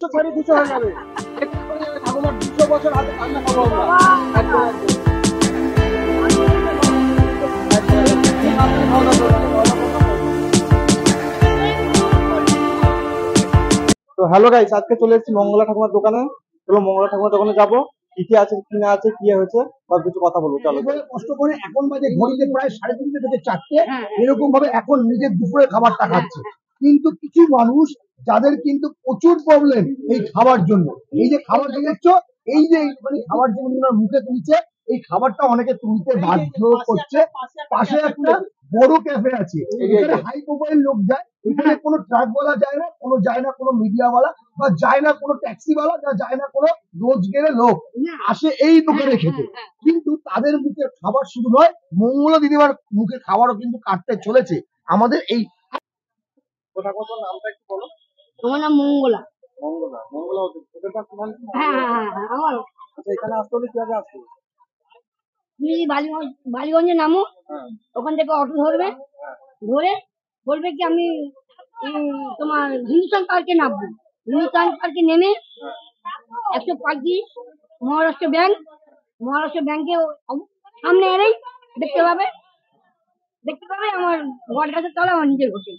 সাড়ে 200 হয়ে যাবে। ঠাকুমার 200 বছর আগে রান্না খাবো আমরা। একদম একদম। তো হ্যালো গাইস, আজকে চলে এসেছি মঙ্গলা ঠাকুমার দোকানে। চলো মঙ্গলা ঠাকুমার দোকানে যাবো, কি কি আছে কি না আছে, কি হয়েছে সব কিছু কথা বলবো। চলো কষ্ট করে এখন বাজে ঘড়িতে প্রায় 3:30 থেকে 4টে, এরকম ভাবে এখন নিজের দুপুরে খাবারটা খাচ্ছে। কিন্তু কিছু মানুষ যাদের কিন্তু প্রচুর প্রবলেম এই খাবার জন্য, এই যে খাবার দেখছো, এই যে মানে খাবার যেমন ওনার মুখে তুলছে, এই খাবারটা অনেকে তুলতে বাধ্য করছে। পাশে একটা বড় ক্যাফে আছে, এখানে হাই প্রোফাইল লোক যায়, এখানে কোনো ট্রাক বলা যায় না, কোনো যায় না কোনো মিডিয়া ওয়ালা, বা যায় না কোনো ট্যাক্সি ওয়ালা, বা যায় না কোনো রোজগেরে লোক, আসে এই দোকানে খেতে। কিন্তু তাদের মুখে খাবার শুধু নয়, মঙ্গলা দিদিমার মুখে খাবারও কিন্তু কাটতে চলেছে আমাদের এই। কোথা কোথা নামটা একটু বলো। আমার নাম মঙ্গলা। মঙ্গলা, মঙ্গলা ওদের পাশ তোমার কি? হ্যাঁ আমার। আচ্ছা, এখানে আসতে হলে কিভাবে আসবে? তুমি বালিগঞ্জে নামো, ওখান থেকে অটো ধরবে, ধরে বলবে কি আমি তোমার হিন্দুস্তান পার্কে নামবো। হিন্দুস্তান পার্কে নেমে 135 মহারাষ্ট্র ব্যাংকে সামনে এলেই দেখতে পাবে আমার ঘর গাছের তলা আমার নিজের হোটেল।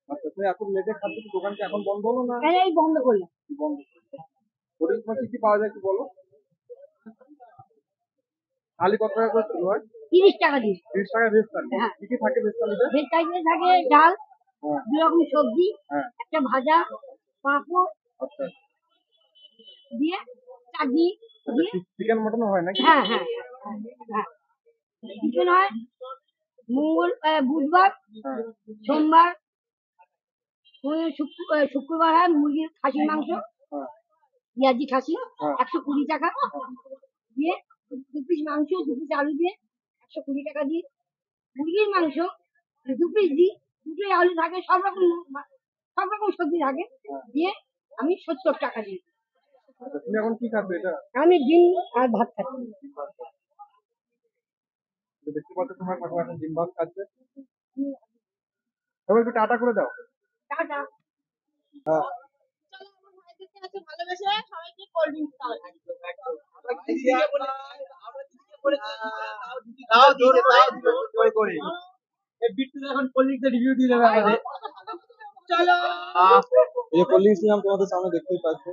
আচ্ছা, তুমি এখন লেটে খাচ্ছ, দোকান কি এখন বন্ধ হলো না? এই বন্ধ করলাম। বন্ধ। হোটেল তোমার কি কি পাওয়া যায় একটু বলো। থালি কত টাকা করে শুরু হয়? 30 টাকা দিয়ে। 30 টাকা ভেজ থালি। কি কি থাকে ভেজ থালিতে? ভেজ থালিতে থাকে ডাল, হ্যাঁ। 2 রকম সবজি, হ্যাঁ। একটা ভাজা, পাঁপড় আচ্ছা। দিয়ে চাটনি দিয়ে। চিকেন মটন হয় নাকি? হ্যাঁ হ্যাঁ হ্যাঁ, চিকেন হয় বুধবার, সোমবার, শুক্রবার হয় মুরগির খাসির মাংস, পেঁয়াজি খাসি 120 টাকা দিয়ে, 2 পিস মাংস 2 পিস আলু দিয়ে 120 টাকা দিয়ে, মুরগির মাংস 2 পিস দিই, দুটোই আলু থাকে, সব রকম সবজি থাকে দিয়ে আমি 70 টাকা দিই। তুমি এখন কি খাবে এটা? আমি ডিম আর ভাত খাচ্ছি। দেখতে পাচ্ছ তোমার ঠাকুমা এখন ডিম ভাত খাচ্ছে। তবে একটু টাটা করে দাও। টাটা। হ্যাঁ। ভালোবেসে সবাইকে কোল্ড ড্রিঙ্কস খাওয়া যায়। চলো। এই কোল্ড ড্রিঙ্কস নিলাম, তোমাদের সামনে দেখতেই পাচ্ছ।